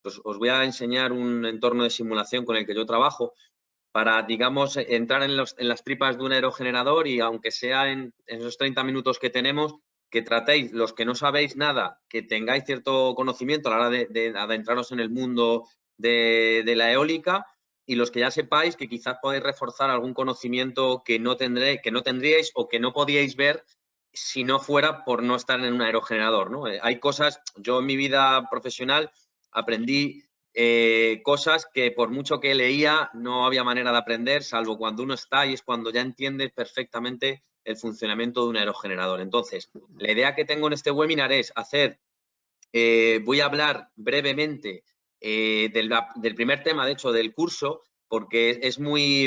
Pues os voy a enseñar un entorno de simulación con el que yo trabajo para, digamos, entrar en las tripas de un aerogenerador y aunque sea en esos 30 minutos que tenemos, que tratéis, los que no sabéis nada, que tengáis cierto conocimiento a la hora de adentraros en el mundo de la eólica, y los que ya sepáis que quizás podéis reforzar algún conocimiento que no tendríais o que no podíais ver si no fuera por no estar en un aerogenerador, ¿no? Hay cosas, yo en mi vida profesional aprendí cosas que por mucho que leía no había manera de aprender, salvo cuando uno está y es cuando ya entiendes perfectamente el funcionamiento de un aerogenerador. Entonces, la idea que tengo en este webinar es voy a hablar brevemente del primer tema, de hecho, del curso, porque es muy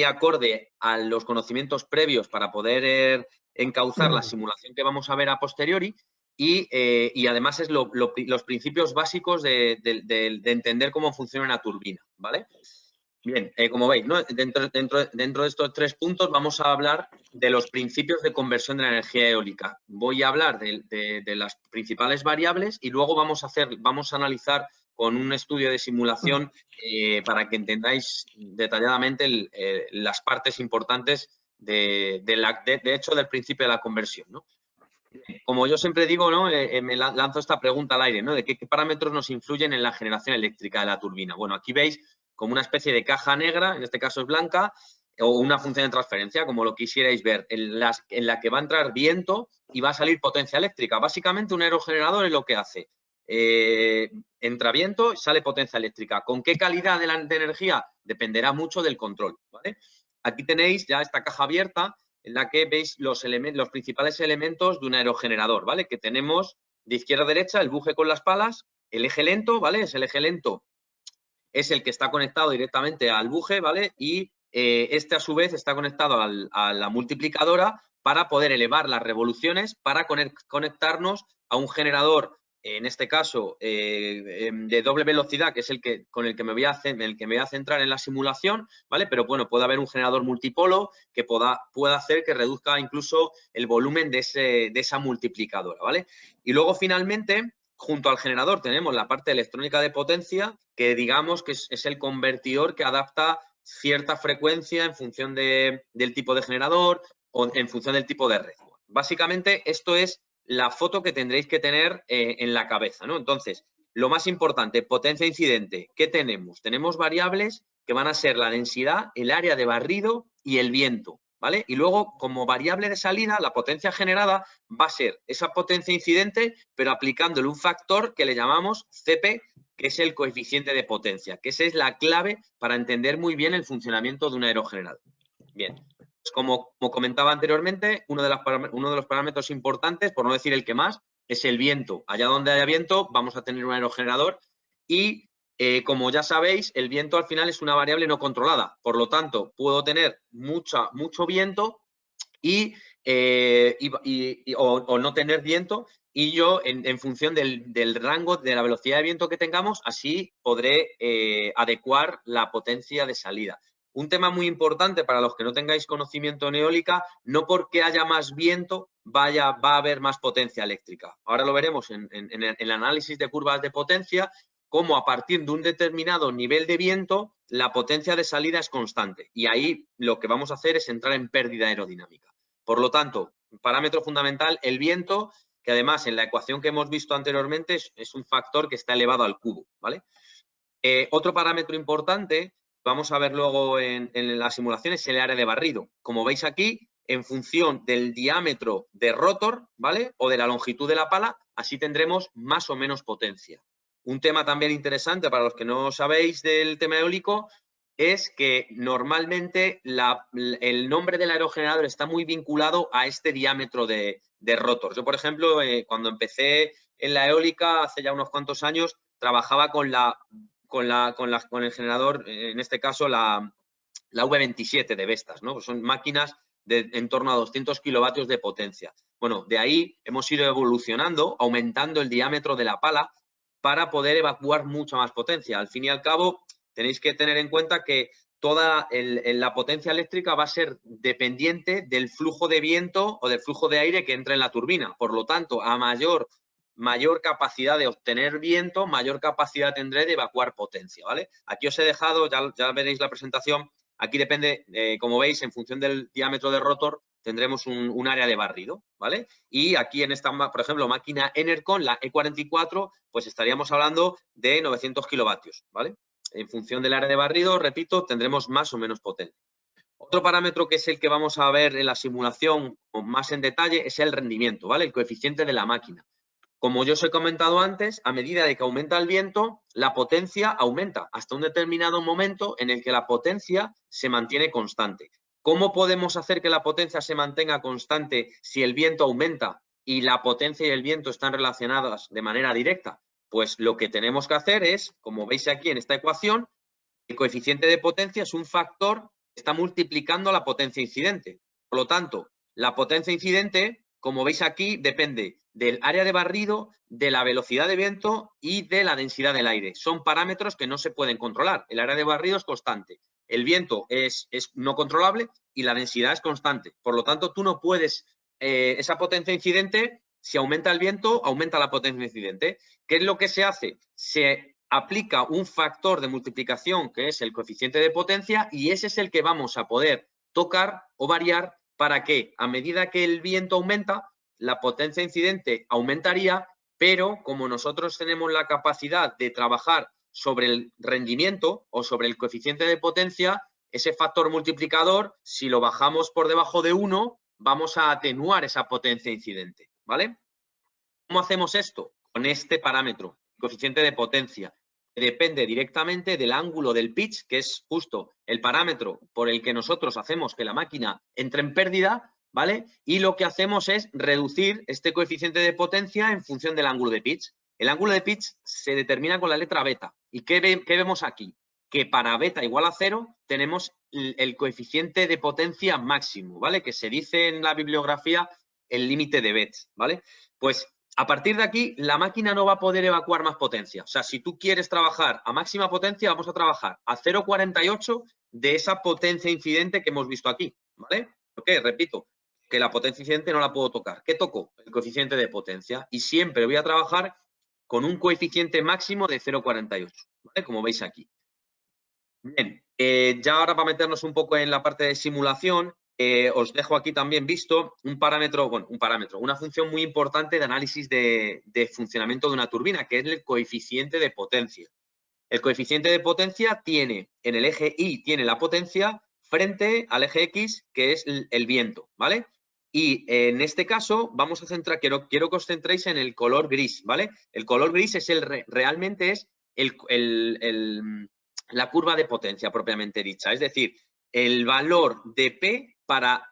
acorde a los conocimientos previos para poder encauzar la simulación que vamos a ver a posteriori y además es los principios básicos de entender cómo funciona una turbina, ¿vale? Bien, como veis, ¿no? Dentro de estos 3 puntos vamos a hablar de los principios de conversión de la energía eólica. Voy a hablar de las principales variables y luego vamos a analizar con un estudio de simulación para que entendáis detalladamente las partes importantes de hecho del principio de la conversión, ¿no? Como yo siempre digo, ¿no? Me lanzo esta pregunta al aire, ¿no? ¿De qué parámetros nos influyen en la generación eléctrica de la turbina? Bueno, aquí veis como una especie de caja negra, en este caso es blanca, o una función de transferencia, como lo quisierais ver, en la que va a entrar viento y va a salir potencia eléctrica. Básicamente un aerogenerador es lo que hace. Entra viento y sale potencia eléctrica. ¿Con qué calidad de energía? Dependerá mucho del control, ¿vale? Aquí tenéis ya esta caja abierta en la que veis los principales elementos de un aerogenerador, ¿vale? Que tenemos de izquierda a derecha el buje con las palas, el eje lento, ¿vale? Es el eje lento, es el que está conectado directamente al buje, ¿vale? Y este a su vez está conectado a la multiplicadora para poder elevar las revoluciones para conectarnos a un generador, en este caso de doble velocidad, que es con el que me voy a centrar en la simulación, ¿vale? Pero bueno, puede haber un generador multipolo que pueda hacer que reduzca incluso el volumen de esa multiplicadora, ¿vale? Y luego finalmente, junto al generador tenemos la parte electrónica de potencia, que digamos que es el convertidor que adapta cierta frecuencia en función del tipo de generador o en función del tipo de red. Básicamente, esto es la foto que tendréis que tener en la cabeza, ¿no? Entonces, lo más importante, potencia incidente. ¿Qué tenemos? Tenemos variables que van a ser la densidad, el área de barrido y el viento, ¿vale? Y luego, como variable de salida, la potencia generada va a ser esa potencia incidente, pero aplicándole un factor que le llamamos CP, que es el coeficiente de potencia, que esa es la clave para entender muy bien el funcionamiento de un aerogenerador. Bien, pues como comentaba anteriormente, uno de los parámetros importantes, por no decir el que más, es el viento. Allá donde haya viento, vamos a tener un aerogenerador y como ya sabéis, el viento al final es una variable no controlada. Por lo tanto, puedo tener mucho viento o no tener viento y yo, en función del rango de la velocidad de viento que tengamos, así podré adecuar la potencia de salida. Un tema muy importante para los que no tengáis conocimiento en eólica, no porque haya más viento va a haber más potencia eléctrica. Ahora lo veremos en el análisis de curvas de potencia, cómo a partir de un determinado nivel de viento la potencia de salida es constante. Y ahí lo que vamos a hacer es entrar en pérdida aerodinámica. Por lo tanto, parámetro fundamental, el viento, que además en la ecuación que hemos visto anteriormente es un factor que está elevado al cubo, ¿vale? Otro parámetro importante, vamos a ver luego en la simulación, es el área de barrido. Como veis aquí, en función del diámetro de rotor, ¿vale? O de la longitud de la pala, así tendremos más o menos potencia. Un tema también interesante para los que no sabéis del tema eólico es que normalmente el nombre del aerogenerador está muy vinculado a este diámetro de rotor. Yo, por ejemplo, cuando empecé en la eólica hace ya unos cuantos años, trabajaba con el generador, en este caso la V27 de Vestas, ¿no? Son máquinas de en torno a 200 kilovatios de potencia. Bueno, de ahí hemos ido evolucionando, aumentando el diámetro de la pala para poder evacuar mucha más potencia. Al fin y al cabo, tenéis que tener en cuenta que toda la potencia eléctrica va a ser dependiente del flujo de viento o del flujo de aire que entra en la turbina. Por lo tanto, a mayor mayor capacidad de obtener viento, mayor capacidad tendré de evacuar potencia, ¿vale? Aquí os he dejado, ya veréis la presentación, aquí depende, como veis, en función del diámetro del rotor, tendremos un área de barrido, ¿vale? Y aquí en esta, por ejemplo, máquina Enercon, la E44, pues estaríamos hablando de 900 kilovatios, ¿vale? En función del área de barrido, repito, tendremos más o menos potencia. Otro parámetro que es el que vamos a ver en la simulación más en detalle es el rendimiento, ¿vale? El coeficiente de la máquina. Como yo os he comentado antes, a medida de que aumenta el viento, la potencia aumenta hasta un determinado momento en el que la potencia se mantiene constante. ¿Cómo podemos hacer que la potencia se mantenga constante si el viento aumenta y la potencia y el viento están relacionadas de manera directa? Pues lo que tenemos que hacer es, como veis aquí en esta ecuación, el coeficiente de potencia es un factor que está multiplicando la potencia incidente. Por lo tanto, la potencia incidente, como veis aquí, depende del área de barrido, de la velocidad de viento y de la densidad del aire. Son parámetros que no se pueden controlar. El área de barrido es constante, el viento es no controlable y la densidad es constante. Por lo tanto, tú no puedes, esa potencia incidente, si aumenta el viento, aumenta la potencia incidente. ¿Qué es lo que se hace? Se aplica un factor de multiplicación que es el coeficiente de potencia y ese es el que vamos a poder tocar o variar para que a medida que el viento aumenta, la potencia incidente aumentaría, pero como nosotros tenemos la capacidad de trabajar sobre el rendimiento o sobre el coeficiente de potencia, ese factor multiplicador, si lo bajamos por debajo de 1, vamos a atenuar esa potencia incidente, ¿vale? ¿Cómo hacemos esto? Con este parámetro, coeficiente de potencia, que depende directamente del ángulo del pitch, que es justo el parámetro por el que nosotros hacemos que la máquina entre en pérdida, ¿vale? Y lo que hacemos es reducir este coeficiente de potencia en función del ángulo de pitch. El ángulo de pitch se determina con la letra beta. ¿Y qué vemos aquí? Que para beta igual a 0 tenemos el coeficiente de potencia máximo, ¿vale? Que se dice en la bibliografía el límite de Betz, ¿vale? Pues a partir de aquí, la máquina no va a poder evacuar más potencia. O sea, si tú quieres trabajar a máxima potencia, vamos a trabajar a 0,48 de esa potencia incidente que hemos visto aquí, ¿vale? Porque, repito, que la potencia incidente no la puedo tocar. ¿Qué toco? El coeficiente de potencia. Y siempre voy a trabajar con un coeficiente máximo de 0,48, ¿vale? Como veis aquí. Bien, ya ahora para meternos un poco en la parte de simulación, os dejo aquí también visto un parámetro, una función muy importante de análisis de funcionamiento de una turbina, que es el coeficiente de potencia. El coeficiente de potencia tiene, en el eje Y, tiene la potencia frente al eje X, que es el viento, ¿vale? Y en este caso vamos a centrar, quiero que os centréis en el color gris, ¿vale? El color gris es realmente es la curva de potencia propiamente dicha, es decir, el valor de P para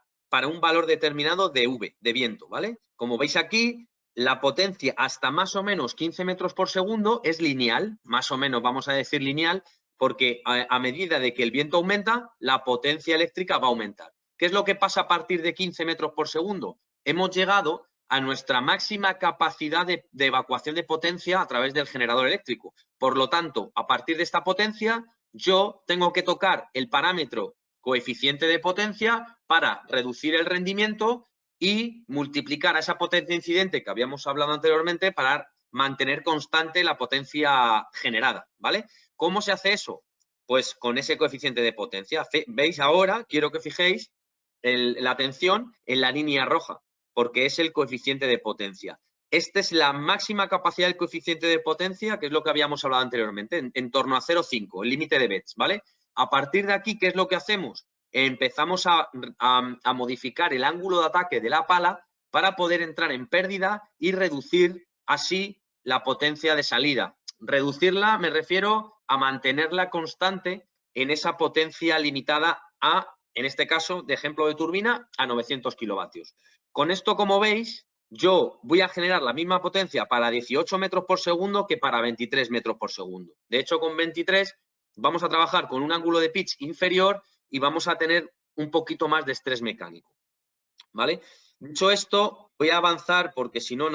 un valor determinado de V, de viento, ¿vale? Como veis aquí, la potencia hasta más o menos 15 metros por segundo es lineal, más o menos vamos a decir lineal, porque a medida de que el viento aumenta, la potencia eléctrica va a aumentar. ¿Qué es lo que pasa a partir de 15 metros por segundo? Hemos llegado a nuestra máxima capacidad de evacuación de potencia a través del generador eléctrico. Por lo tanto, a partir de esta potencia, yo tengo que tocar el parámetro coeficiente de potencia para reducir el rendimiento y multiplicar a esa potencia incidente que habíamos hablado anteriormente para mantener constante la potencia generada, ¿vale? ¿Cómo se hace eso? Pues con ese coeficiente de potencia. ¿Veis ahora? Quiero que fijéis la atención en la línea roja, porque es el coeficiente de potencia. Esta es la máxima capacidad del coeficiente de potencia, que es lo que habíamos hablado anteriormente, en torno a 0,5, el límite de Betz, ¿vale? A partir de aquí, ¿qué es lo que hacemos? Empezamos a modificar el ángulo de ataque de la pala para poder entrar en pérdida y reducir así la potencia de salida. Reducirla me refiero a mantenerla constante en esa potencia limitada a, en este caso, de ejemplo de turbina, a 900 kilovatios. Con esto, como veis, yo voy a generar la misma potencia para 18 metros por segundo que para 23 metros por segundo. De hecho, con 23 vamos a trabajar con un ángulo de pitch inferior y vamos a tener un poquito más de estrés mecánico, ¿vale? Dicho esto, voy a avanzar porque si no,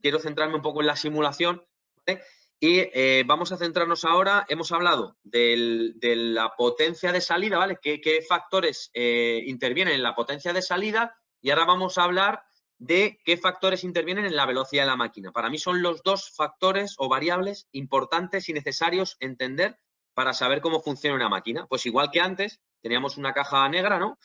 quiero centrarme un poco en la simulación, ¿vale? Y vamos a centrarnos ahora, hemos hablado de la potencia de salida, ¿vale? ¿Qué factores intervienen en la potencia de salida? Y ahora vamos a hablar de qué factores intervienen en la velocidad de la máquina. Para mí son los dos factores o variables importantes y necesarios entender para saber cómo funciona una máquina. Pues igual que antes teníamos una caja negra, ¿no?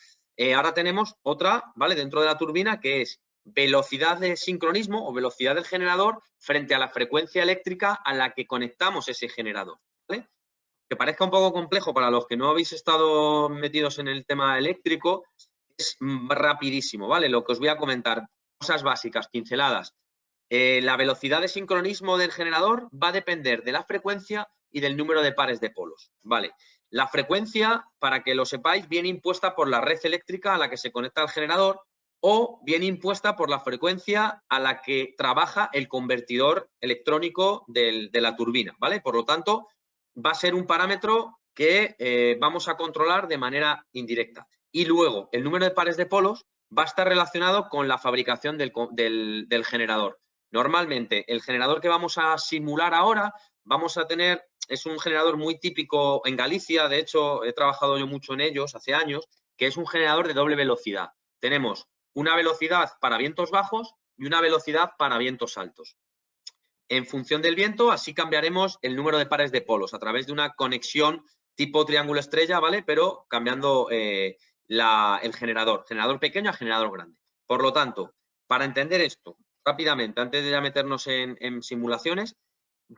Ahora tenemos otra, ¿vale? Dentro de la turbina, que es velocidad de sincronismo o velocidad del generador frente a la frecuencia eléctrica a la que conectamos ese generador, ¿vale? Que parezca un poco complejo para los que no habéis estado metidos en el tema eléctrico, es rapidísimo, ¿vale? Lo que os voy a comentar, cosas básicas, pinceladas. La velocidad de sincronismo del generador va a depender de la frecuencia y del número de pares de polos, ¿vale? La frecuencia, para que lo sepáis, viene impuesta por la red eléctrica a la que se conecta el generador o viene impuesta por la frecuencia a la que trabaja el convertidor electrónico de la turbina, ¿vale? Por lo tanto, va a ser un parámetro que vamos a controlar de manera indirecta. Y luego, el número de pares de polos va a estar relacionado con la fabricación del generador. Normalmente, el generador que vamos a simular ahora, vamos a tener, es un generador muy típico en Galicia, de hecho, he trabajado yo mucho en ellos hace años, que es un generador de doble velocidad. Tenemos una velocidad para vientos bajos y una velocidad para vientos altos. En función del viento, así cambiaremos el número de pares de polos a través de una conexión tipo triángulo estrella, ¿vale? Pero cambiando el generador pequeño a generador grande. Por lo tanto, para entender esto rápidamente, antes de ya meternos en simulaciones,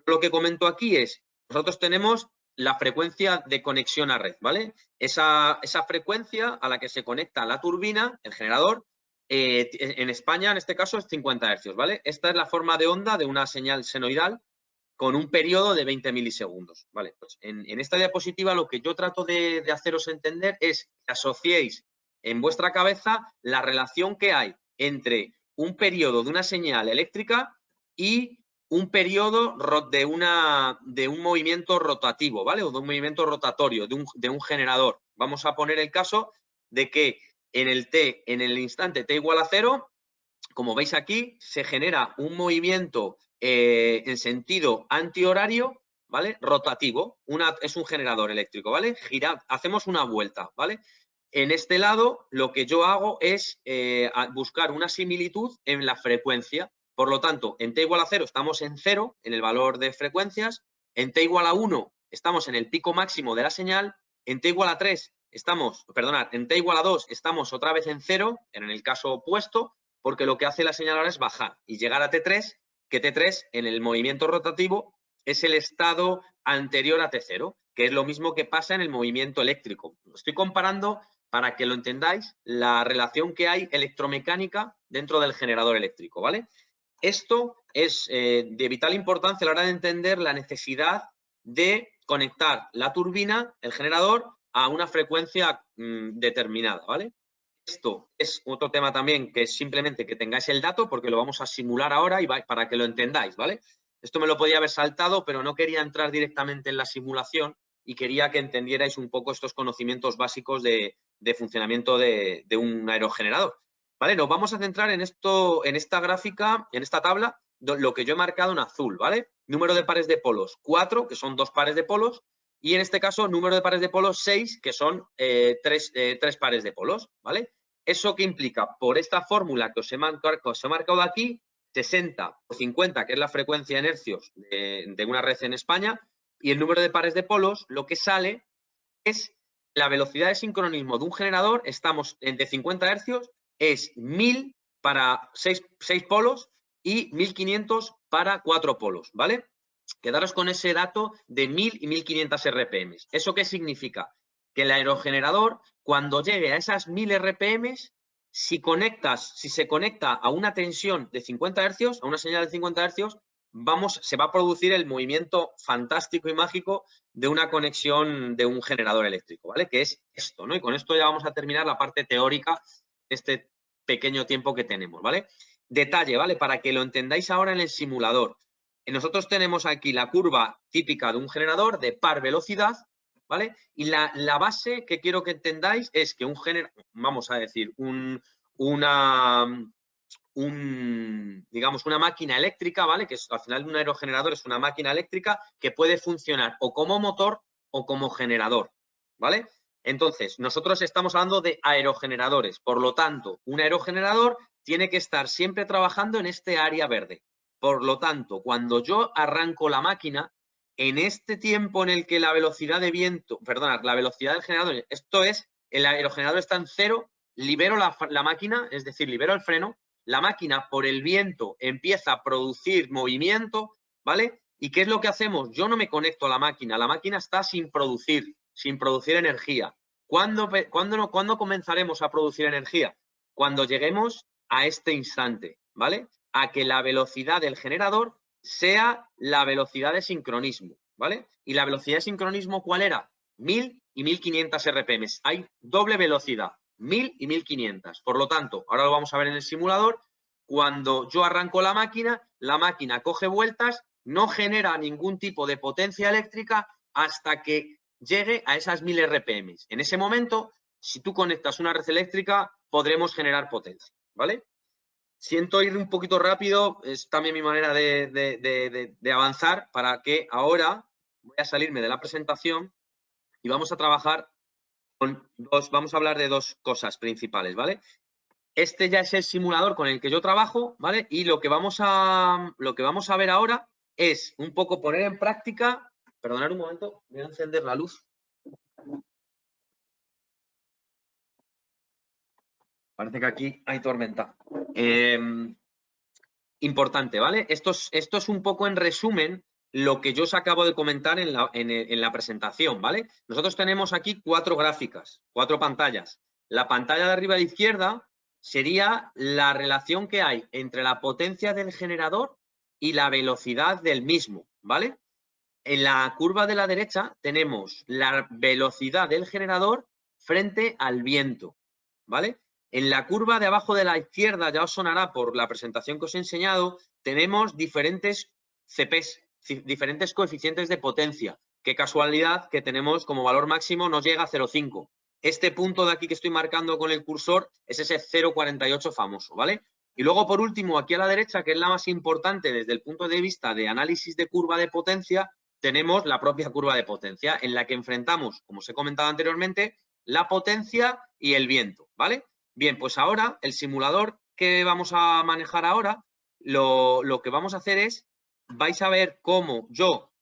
lo que comento aquí es, nosotros tenemos la frecuencia de conexión a red, ¿vale? Esa frecuencia a la que se conecta la turbina, el generador, en España, en este caso, es 50 Hz, ¿vale? Esta es la forma de onda de una señal senoidal con un periodo de 20 milisegundos, ¿vale? Pues en esta diapositiva lo que yo trato de haceros entender es que asociéis en vuestra cabeza la relación que hay entre un periodo de una señal eléctrica y un periodo de un movimiento rotativo, ¿vale? O de un movimiento rotatorio, de un generador. Vamos a poner el caso de que en el instante t igual a 0, como veis aquí, se genera un movimiento en sentido antihorario, ¿vale? Rotativo. Es un generador eléctrico, ¿vale? Hacemos una vuelta, ¿vale? En este lado, lo que yo hago es buscar una similitud en la frecuencia. Por lo tanto, en t igual a 0 estamos en 0, en el valor de frecuencias. En t igual a 1 estamos en el pico máximo de la señal. En t igual a 3 en t igual a 2 estamos otra vez en 0, en el caso opuesto, porque lo que hace la señal ahora es bajar y llegar a T3, que T3 en el movimiento rotativo es el estado anterior a T0, que es lo mismo que pasa en el movimiento eléctrico. Estoy comparando, para que lo entendáis, la relación que hay electromecánica dentro del generador eléctrico, ¿vale? Esto es de vital importancia a la hora de entender la necesidad de conectar la turbina, el generador, a una frecuencia determinada, ¿vale? Esto es otro tema también que es simplemente que tengáis el dato porque lo vamos a simular ahora y para que lo entendáis, ¿vale? Esto me lo podía haber saltado, pero no quería entrar directamente en la simulación y quería que entendierais un poco estos conocimientos básicos de funcionamiento de un aerogenerador. ¿Vale? Nos vamos a centrar en esta gráfica, en esta tabla, lo que yo he marcado en azul, ¿vale? Número de pares de polos, 4, que son 2 pares de polos, y en este caso, número de pares de polos, 6, que son 3 pares de polos, ¿vale? ¿Eso qué implica? Por esta fórmula que os he marcado aquí, 60 por 50, que es la frecuencia en hercios de una red en España, y el número de pares de polos, lo que sale es la velocidad de sincronismo de un generador, estamos de 50 hercios, es 1000 para 6 polos y 1500 para 4 polos, ¿vale? Quedaros con ese dato de 1000 y 1500 RPM. ¿Eso qué significa? Que el aerogenerador, cuando llegue a esas 1000 RPM, si se conecta a una tensión de 50 hercios, a una señal de 50 hercios, se va a producir el movimiento fantástico y mágico de una conexión de un generador eléctrico, ¿vale? Que es esto, ¿no? Y con esto ya vamos a terminar la parte teórica de este pequeño tiempo que tenemos, ¿vale? Detalle, ¿vale? Para que lo entendáis ahora en el simulador. Nosotros tenemos aquí la curva típica de un generador de par velocidad, ¿vale? Y la base que quiero que entendáis es que vamos a decir, digamos, una máquina eléctrica, ¿vale? Que al final un aerogenerador es una máquina eléctrica que puede funcionar o como motor o como generador, ¿vale? Entonces, nosotros estamos hablando de aerogeneradores. Por lo tanto, un aerogenerador tiene que estar siempre trabajando en este área verde. Por lo tanto, cuando yo arranco la máquina, en este tiempo en el que la velocidad de viento, perdona, la velocidad del generador, esto es, el aerogenerador está en 0, libero la máquina, es decir, libero el freno, la máquina por el viento empieza a producir movimiento, ¿vale? ¿Y qué es lo que hacemos? Yo no me conecto a la máquina está sin producir energía. ¿Cuándo comenzaremos a producir energía? Cuando lleguemos a este instante, ¿vale? A que la velocidad del generador sea la velocidad de sincronismo, ¿vale? ¿Y la velocidad de sincronismo cuál era? 1000 y 1500 RPM. Hay doble velocidad, 1000 y 1500. Por lo tanto, ahora lo vamos a ver en el simulador, cuando yo arranco la máquina coge vueltas, no genera ningún tipo de potencia eléctrica hasta que llegue a esas 1000 RPM. En ese momento, si tú conectas una red eléctrica, podremos generar potencia, ¿vale? Siento ir un poquito rápido, es también mi manera de avanzar para que ahora voy a salirme de la presentación y vamos a trabajar vamos a hablar de dos cosas principales, ¿vale? Este ya es el simulador con el que yo trabajo, ¿vale? Y lo que vamos a ver ahora es un poco poner en práctica, perdonad un momento, voy a encender la luz. Parece que aquí hay tormenta. Importante, ¿vale? Esto es un poco en resumen lo que yo os acabo de comentar en la presentación, ¿vale? Nosotros tenemos aquí 4 gráficas, 4 pantallas. La pantalla de arriba a la izquierda sería la relación que hay entre la potencia del generador y la velocidad del mismo, ¿vale? En la curva de la derecha tenemos la velocidad del generador frente al viento, ¿vale? En la curva de abajo de la izquierda, ya os sonará por la presentación que os he enseñado, tenemos diferentes CPs, diferentes coeficientes de potencia. Qué casualidad que tenemos como valor máximo nos llega a 0,5. Este punto de aquí que estoy marcando con el cursor es ese 0,48 famoso, ¿vale? Y luego, por último, aquí a la derecha, que es la más importante desde el punto de vista de análisis de curva de potencia, tenemos la propia curva de potencia en la que enfrentamos, como os he comentado anteriormente, la potencia y el viento, ¿vale? Bien, pues ahora el simulador que vamos a manejar ahora, lo que vamos a hacer es, vais a ver cómo yo,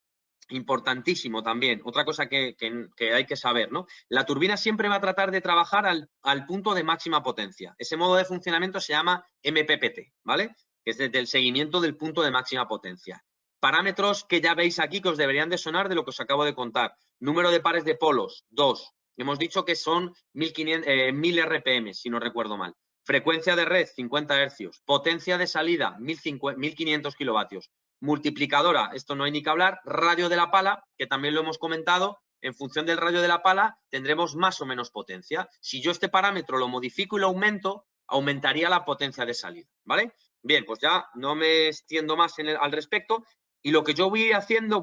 importantísimo también, otra cosa que hay que saber, ¿no? La turbina siempre va a tratar de trabajar al punto de máxima potencia. Ese modo de funcionamiento se llama MPPT, ¿vale? Que es desde el seguimiento del punto de máxima potencia. Parámetros que ya veis aquí que os deberían de sonar de lo que os acabo de contar. Número de pares de polos, 2. Hemos dicho que son 1000 RPM, si no recuerdo mal. Frecuencia de red, 50 Hz. Potencia de salida, 1500 kilovatios. Multiplicadora, esto no hay ni que hablar. Radio de la pala, que también lo hemos comentado. En función del radio de la pala tendremos más o menos potencia. Si yo este parámetro lo modifico y lo aumento, aumentaría la potencia de salida, ¿vale? Bien, pues ya no me extiendo más al respecto. Y lo que yo voy a ir haciendo,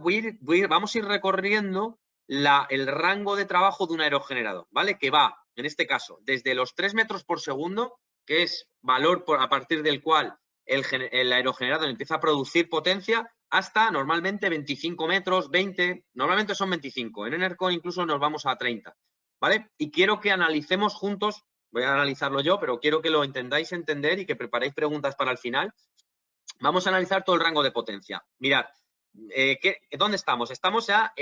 vamos a ir recorriendo el rango de trabajo de un aerogenerador, ¿vale? Que va, en este caso, desde los 3 metros por segundo, que es valor a partir del cual el aerogenerador empieza a producir potencia, hasta normalmente 25 metros, 20, normalmente son 25. En Enercon incluso nos vamos a 30, ¿vale? Y quiero que analicemos juntos, voy a analizarlo yo, pero quiero que lo entendáis entender y que preparéis preguntas para el final. Vamos a analizar todo el rango de potencia. Mirad, ¿dónde estamos? Estamos ya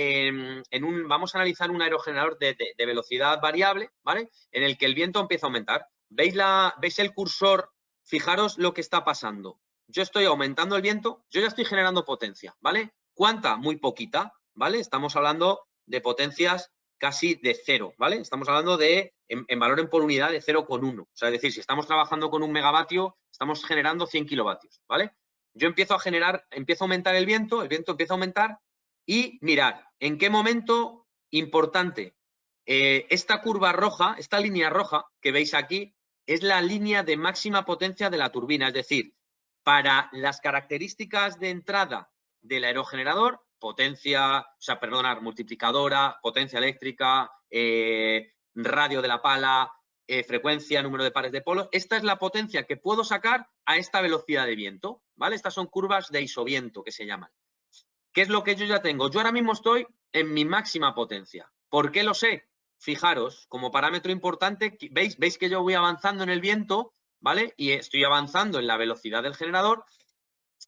vamos a analizar un aerogenerador de velocidad variable, ¿vale? En el que el viento empieza a aumentar. ¿Veis el cursor? Fijaros lo que está pasando. Yo estoy aumentando el viento, yo ya estoy generando potencia, ¿vale? ¿Cuánta? Muy poquita, ¿vale? Estamos hablando de potencias casi de 0, ¿vale? Estamos hablando de, en valor por unidad, de 0,1. O sea, es decir, si estamos trabajando con 1 megavatio, estamos generando 100 kilovatios, ¿vale? Yo empiezo a aumentar el viento empieza a aumentar y mirad, ¿en qué momento? Importante, esta curva roja, esta línea roja que veis aquí, es la línea de máxima potencia de la turbina, es decir, para las características de entrada del aerogenerador, multiplicadora, potencia eléctrica, radio de la pala, frecuencia, número de pares de polos. Esta es la potencia que puedo sacar a esta velocidad de viento, ¿vale? Estas son curvas de isoviento que se llaman. ¿Qué es lo que yo ya tengo? Yo ahora mismo estoy en mi máxima potencia. ¿Por qué lo sé? Fijaros, como parámetro importante, ¿veis que yo voy avanzando en el viento ¿vale? Y estoy avanzando en la velocidad del generador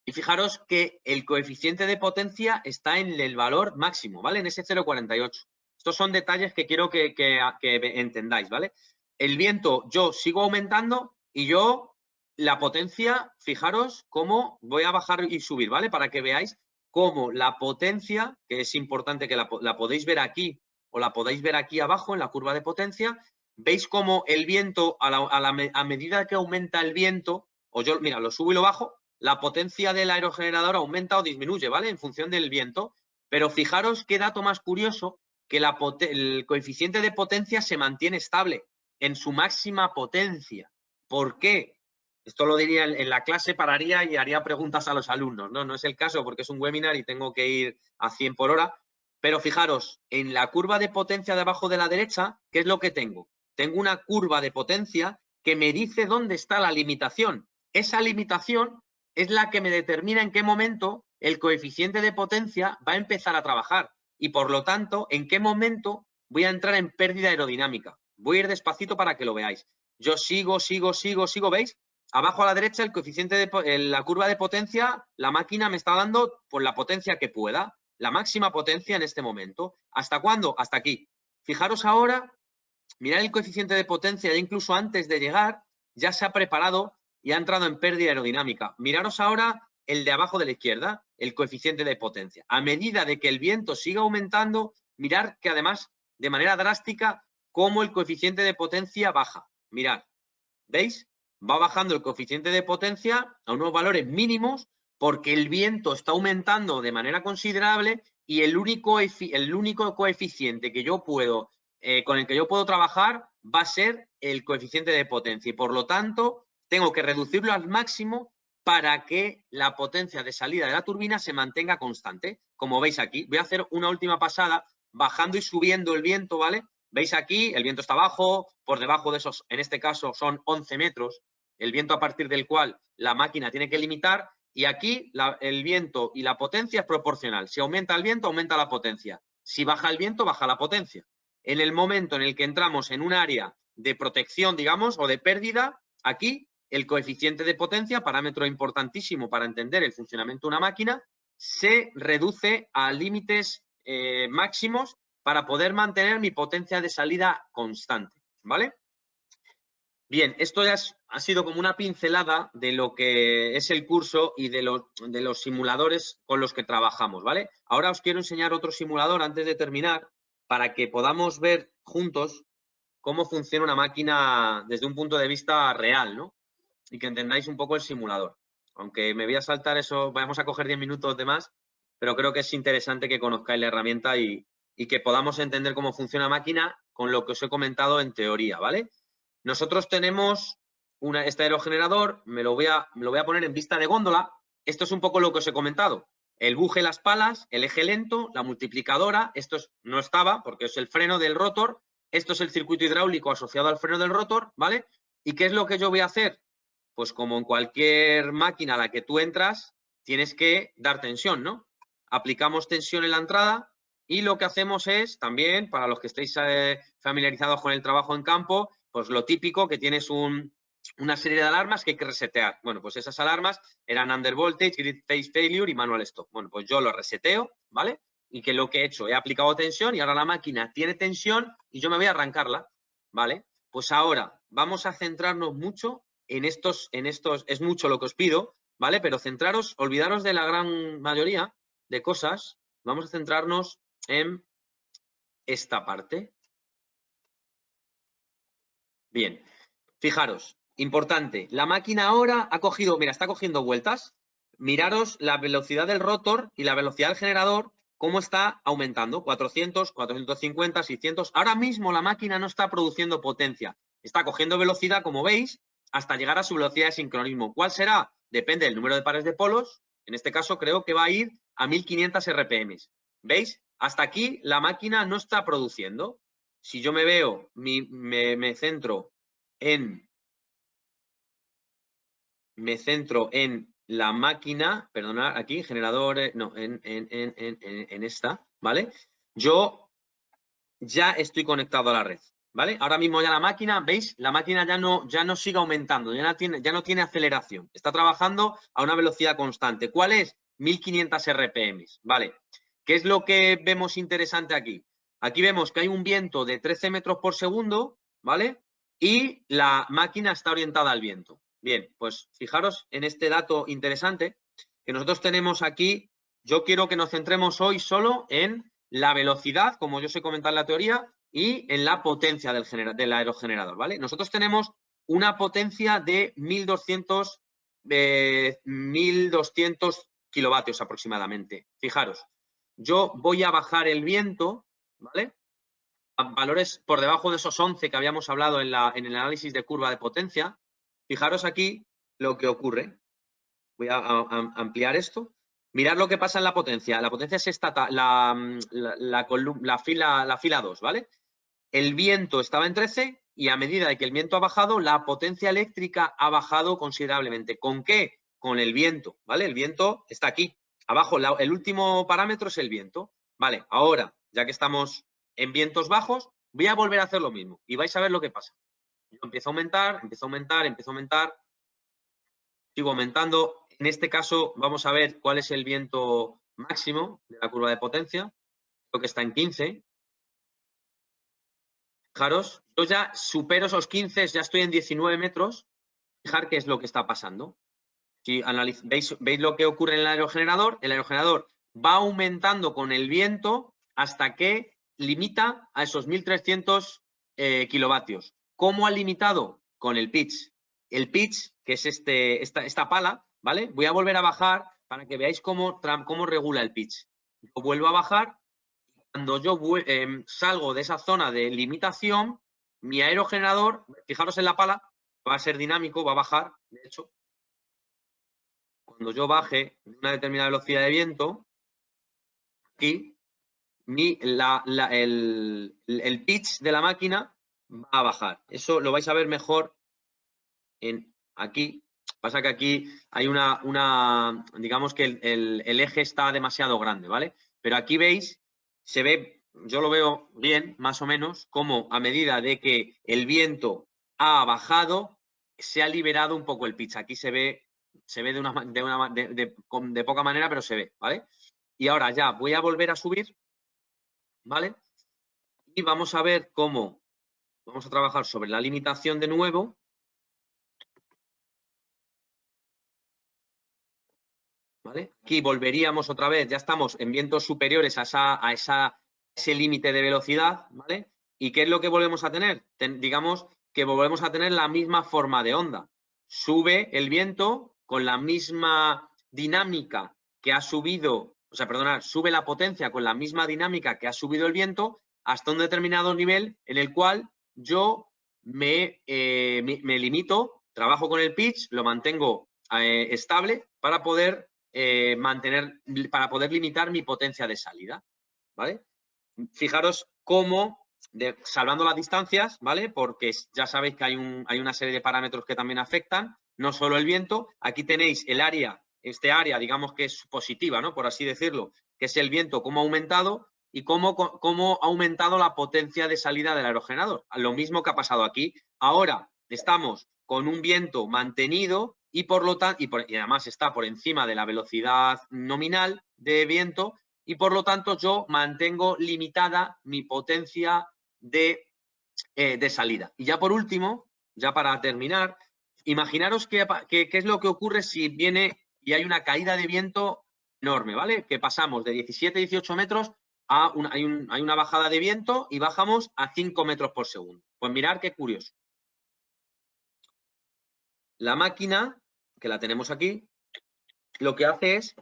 y fijaros que el coeficiente de potencia está en el valor máximo, ¿vale? En ese 0,48. Estos son detalles que quiero que entendáis, ¿vale? El viento, yo sigo aumentando y yo, la potencia, fijaros cómo voy a bajar y subir, ¿vale? Para que veáis cómo la potencia, que es importante que la podéis ver aquí o la podáis ver aquí abajo en la curva de potencia, veis cómo el viento, a medida que aumenta el viento, o yo, mira, lo subo y lo bajo, la potencia del aerogenerador aumenta o disminuye, ¿vale? En función del viento. Pero fijaros qué dato más curioso, que el coeficiente de potencia se mantiene estable en su máxima potencia. ¿Por qué? Esto lo diría en la clase, pararía y haría preguntas a los alumnos. No es el caso porque es un webinar y tengo que ir a 100 por hora. Pero fijaros, en la curva de potencia de abajo de la derecha, ¿qué es lo que tengo? Tengo una curva de potencia que me dice dónde está la limitación. Esa limitación es la que me determina en qué momento el coeficiente de potencia va a empezar a trabajar y, por lo tanto, en qué momento voy a entrar en pérdida aerodinámica. Voy a ir despacito para que lo veáis. Yo sigo, ¿veis? Abajo a la derecha el coeficiente de la curva de potencia, la máquina me está dando por la potencia que pueda, la máxima potencia en este momento. ¿Hasta cuándo? Hasta aquí. Fijaros ahora, mirad el coeficiente de potencia, incluso antes de llegar, ya se ha preparado y ha entrado en pérdida aerodinámica. Miraros ahora el de abajo de la izquierda, el coeficiente de potencia. A medida de que el viento siga aumentando, mirad que además, de manera drástica, cómo el coeficiente de potencia baja. Mirad, ¿veis? Va bajando el coeficiente de potencia a unos valores mínimos porque el viento está aumentando de manera considerable y el único coeficiente que yo puedo, con el que yo puedo trabajar va a ser el coeficiente de potencia y, por lo tanto, tengo que reducirlo al máximo para que la potencia de salida de la turbina se mantenga constante. Como veis aquí, voy a hacer una última pasada bajando y subiendo el viento, ¿vale? ¿Veis aquí? El viento está abajo, por debajo de esos, en este caso son 11 metros, el viento a partir del cual la máquina tiene que limitar, y aquí el viento y la potencia es proporcional. Si aumenta el viento, aumenta la potencia. Si baja el viento, baja la potencia. En el momento en el que entramos en un área de protección, digamos, o de pérdida, aquí el coeficiente de potencia, parámetro importantísimo para entender el funcionamiento de una máquina, se reduce a límites máximos para poder mantener mi potencia de salida constante, ¿vale? Bien, esto ya ha sido como una pincelada de lo que es el curso y de los simuladores con los que trabajamos, ¿vale? Ahora os quiero enseñar otro simulador antes de terminar para que podamos ver juntos cómo funciona una máquina desde un punto de vista real, ¿no? Y que entendáis un poco el simulador. Aunque me voy a saltar eso, vamos a coger 10 minutos de más, pero creo que es interesante que conozcáis la herramienta y que podamos entender cómo funciona la máquina con lo que os he comentado en teoría, ¿vale? Nosotros tenemos este aerogenerador, me lo voy a poner en vista de góndola. Esto es un poco lo que os he comentado. El buje, las palas, el eje lento, la multiplicadora, no estaba porque es el freno del rotor, esto es el circuito hidráulico asociado al freno del rotor, ¿vale? ¿Y qué es lo que yo voy a hacer? Pues como en cualquier máquina a la que tú entras, tienes que dar tensión, ¿no? Aplicamos tensión en la entrada y lo que hacemos es, también, para los que estéis familiarizados con el trabajo en campo, pues lo típico, que tienes una serie de alarmas que hay que resetear. Bueno, pues esas alarmas eran under voltage, grid phase failure y manual stop. Bueno, pues yo lo reseteo, ¿vale? Y que lo que he hecho, he aplicado tensión y ahora la máquina tiene tensión y yo me voy a arrancarla, ¿vale? Pues ahora vamos a centrarnos mucho en estos, es mucho lo que os pido, ¿vale? Pero centraros, olvidaros de la gran mayoría de cosas, vamos a centrarnos en esta parte. Bien, fijaros, importante, la máquina ahora ha cogido, mira, está cogiendo vueltas. Miraros la velocidad del rotor y la velocidad del generador, cómo está aumentando, 400, 450, 600. Ahora mismo la máquina no está produciendo potencia, está cogiendo velocidad, como veis, hasta llegar a su velocidad de sincronismo. ¿Cuál será? Depende del número de pares de polos. En este caso creo que va a ir a 1500 RPM. ¿Veis? Hasta aquí la máquina no está produciendo. Si yo me veo, me centro en la máquina, perdonad, aquí, generadores, no, en esta, ¿vale? Yo ya estoy conectado a la red. ¿vale? Ahora mismo ya la máquina, ¿veis? La máquina ya no sigue aumentando, ya no tiene aceleración. Está trabajando a una velocidad constante. ¿Cuál es? 1500 RPM, ¿vale? ¿Qué es lo que vemos interesante aquí? Aquí vemos que hay un viento de 13 metros por segundo, ¿vale? Y la máquina está orientada al viento. Bien, pues fijaros en este dato interesante que nosotros tenemos aquí. Yo quiero que nos centremos hoy solo en la velocidad, como yo os he comentado en la teoría, y en la potencia del aerogenerador, ¿vale? Nosotros tenemos una potencia de 1200 kilovatios aproximadamente. Fijaros, yo voy a bajar el viento, ¿vale? A valores por debajo de esos 11 que habíamos hablado en el análisis de curva de potencia. Fijaros aquí lo que ocurre. Voy a ampliar esto. Mirad lo que pasa en la potencia. La potencia es la fila 2, ¿vale? El viento estaba en 13 y a medida de que el viento ha bajado, la potencia eléctrica ha bajado considerablemente. ¿Con qué? Con el viento, ¿vale? El viento está aquí. Abajo, el último parámetro es el viento. Vale, ahora, ya que estamos en vientos bajos, voy a volver a hacer lo mismo y vais a ver lo que pasa. Yo empiezo a aumentar, empiezo a aumentar, empiezo a aumentar, sigo aumentando. En este caso, vamos a ver cuál es el viento máximo de la curva de potencia. Creo que está en 15. Fijaros, yo ya supero esos 15, ya estoy en 19 metros. Fijar qué es lo que está pasando. Si veis lo que ocurre en el aerogenerador va aumentando con el viento hasta que limita a esos 1300 kilovatios. ¿Cómo ha limitado? Con el pitch. El pitch, que es esta pala, ¿vale? Voy a volver a bajar para que veáis cómo regula el pitch. Lo vuelvo a bajar. Cuando yo salgo de esa zona de limitación, mi aerogenerador, fijaros en la pala, va a ser dinámico, va a bajar, de hecho. Cuando yo baje una determinada velocidad de viento, aquí el pitch de la máquina va a bajar. Eso lo vais a ver mejor aquí. Pasa que aquí hay digamos que el eje está demasiado grande, ¿vale? Pero aquí veis, se ve, yo lo veo bien, más o menos, como a medida de que el viento ha bajado, se ha liberado un poco el pitch. Aquí se ve de poca manera, pero se ve, ¿vale? Y ahora ya voy a volver a subir, ¿vale? Y vamos a ver cómo vamos a trabajar sobre la limitación de nuevo. ¿Vale? Aquí volveríamos otra vez, ya estamos en vientos superiores a ese límite de velocidad, ¿vale? ¿Y qué es lo que volvemos a tener? Digamos que volvemos a tener la misma forma de onda. Sube el viento con la misma dinámica que ha subido, sube la potencia con la misma dinámica que ha subido el viento hasta un determinado nivel en el cual yo me limito, trabajo con el pitch, lo mantengo estable para poder para poder limitar mi potencia de salida, ¿vale? Fijaros cómo, salvando las distancias, ¿vale? Porque ya sabéis que hay una serie de parámetros que también afectan, no solo el viento. Aquí tenéis el área, digamos que es positiva, ¿no? Por así decirlo, que es el viento, cómo ha aumentado y cómo ha aumentado la potencia de salida del aerogenerador. Lo mismo que ha pasado aquí. Ahora estamos con un viento mantenido y por lo tanto, y además está por encima de la velocidad nominal de viento y por lo tanto yo mantengo limitada mi potencia de salida. Y ya por último, ya para terminar, imaginaros qué es lo que ocurre si viene y hay una caída de viento enorme, ¿vale? Que pasamos de 17, 18 metros a hay una bajada de viento y bajamos a 5 metros por segundo. Pues mirad qué curioso. La máquina, que la tenemos aquí, lo que hace es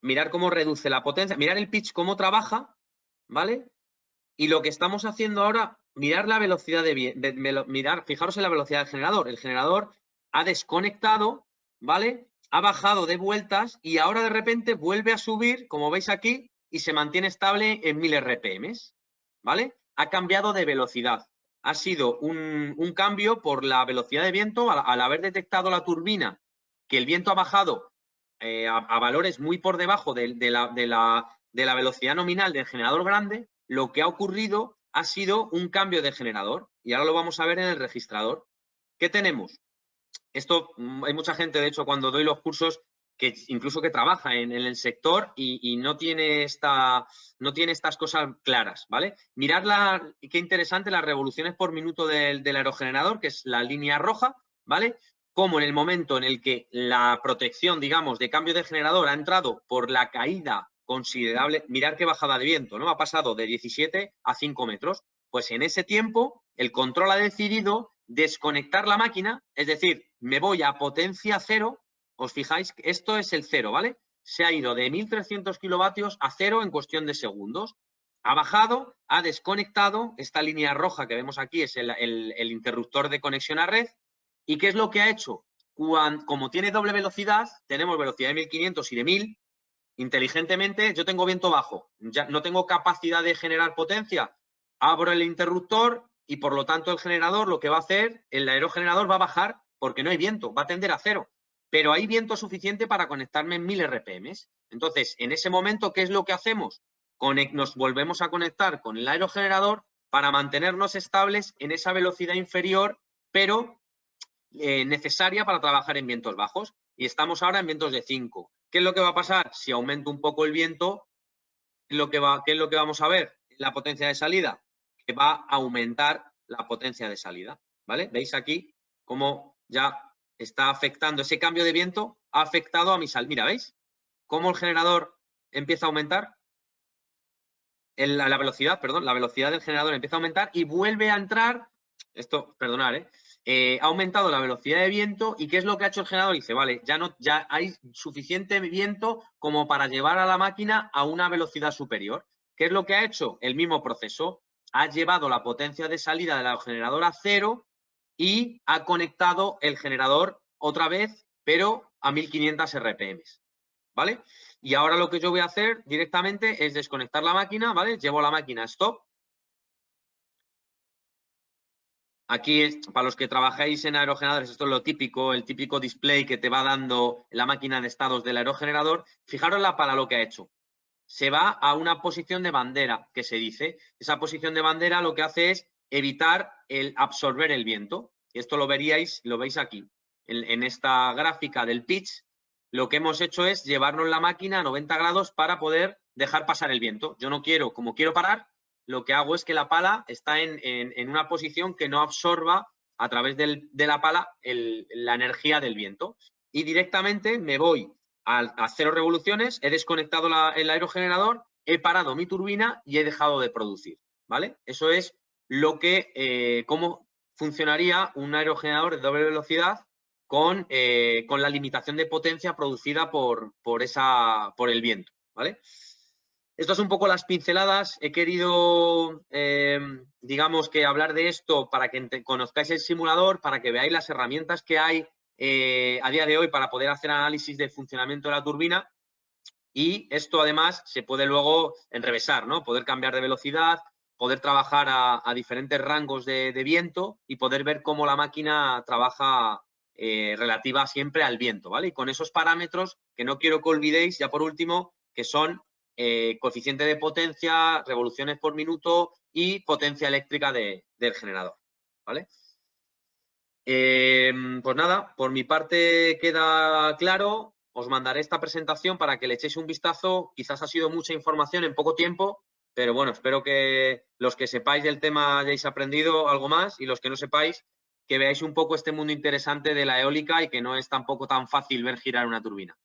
mirar cómo reduce la potencia, mirar el pitch, cómo trabaja, ¿vale? Y lo que estamos haciendo ahora, mirar la velocidad fijaros en la velocidad del generador. El generador ha desconectado, ¿vale? Ha bajado de vueltas y ahora de repente vuelve a subir, como veis aquí, y se mantiene estable en 1000 RPM, ¿vale? Ha cambiado de velocidad. Ha sido un cambio por la velocidad de viento al haber detectado la turbina que el viento ha bajado a valores muy por debajo de la velocidad nominal del generador grande. Lo que ha ocurrido ha sido un cambio de generador. Y ahora lo vamos a ver en el registrador. ¿Qué tenemos? Esto, hay mucha gente, de hecho, cuando doy los cursos, que incluso que trabaja en el sector y no tiene estas cosas claras, ¿vale? Mirad qué interesante las revoluciones por minuto del aerogenerador, que es la línea roja, ¿vale? Como en el momento en el que la protección, digamos, de cambio de generador ha entrado por la caída considerable, mirad qué bajada de viento, ¿no? Ha pasado de 17 a 5 metros. Pues en ese tiempo el control ha decidido desconectar la máquina, es decir, me voy a potencia cero. Os fijáis, esto es el cero, ¿vale? Se ha ido de 1300 kilovatios a cero en cuestión de segundos. Ha bajado, ha desconectado, esta línea roja que vemos aquí es el interruptor de conexión a red. ¿Y qué es lo que ha hecho? Como tiene doble velocidad, tenemos velocidad de 1500 y de 1000, inteligentemente yo tengo viento bajo, ya no tengo capacidad de generar potencia, abro el interruptor y por lo tanto el generador lo que va a hacer, el aerogenerador va a bajar porque no hay viento, va a tender a cero, pero hay viento suficiente para conectarme en 1000 RPM. Entonces, en ese momento, ¿qué es lo que hacemos? Nos volvemos a conectar con el aerogenerador para mantenernos estables en esa velocidad inferior, pero necesaria para trabajar en vientos bajos. Y estamos ahora en vientos de 5. ¿Qué es lo que va a pasar? Si aumento un poco el viento, ¿qué es lo que vamos a ver? La potencia de salida, que va a aumentar la potencia de salida, ¿vale? ¿Veis aquí cómo ya está afectando ese cambio de viento? Ha afectado a mi salida. Mira, ¿veis? Cómo el generador empieza a aumentar. La velocidad del generador empieza a aumentar y vuelve a entrar. Esto, perdonad, ha aumentado la velocidad de viento y ¿qué es lo que ha hecho el generador? Dice, vale, ya hay suficiente viento como para llevar a la máquina a una velocidad superior. ¿Qué es lo que ha hecho? El mismo proceso. Ha llevado la potencia de salida del generador a cero y ha conectado el generador otra vez, pero a 1500 RPM, ¿vale? Y ahora lo que yo voy a hacer directamente es desconectar la máquina, ¿vale? Llevo la máquina a stop. Aquí, para los que trabajáis en aerogeneradores, esto es lo típico, el típico display que te va dando la máquina de estados del aerogenerador. Fijaros para lo que ha hecho. Se va a una posición de bandera, que se dice. Esa posición de bandera lo que hace es evitar el absorber el viento. Y esto lo veríais, lo veis aquí, en esta gráfica del pitch. Lo que hemos hecho es llevarnos la máquina a 90 grados para poder dejar pasar el viento. Yo no quiero, como quiero parar, lo que hago es que la pala está en una posición que no absorba a través de la pala la energía del viento. Y directamente me voy a 0 revoluciones, he desconectado el aerogenerador, he parado mi turbina y he dejado de producir, ¿vale? Eso es cómo funcionaría un aerogenerador de doble velocidad con la limitación de potencia producida por el viento, ¿vale? Estas son un poco las pinceladas. He querido, digamos, que hablar de esto para que conozcáis el simulador, para que veáis las herramientas que hay a día de hoy para poder hacer análisis del funcionamiento de la turbina. Y esto, además, se puede luego enrevesar, ¿no? Poder cambiar de velocidad, poder trabajar a diferentes rangos de viento y poder ver cómo la máquina trabaja relativa siempre al viento, ¿vale? Y con esos parámetros que no quiero que olvidéis, ya por último, que son coeficiente de potencia, revoluciones por minuto y potencia eléctrica del generador, ¿vale? Pues nada, por mi parte queda claro. Os mandaré esta presentación para que le echéis un vistazo. Quizás ha sido mucha información en poco tiempo, pero bueno, espero que los que sepáis del tema hayáis aprendido algo más y los que no sepáis, que veáis un poco este mundo interesante de la eólica y que no es tampoco tan fácil ver girar una turbina.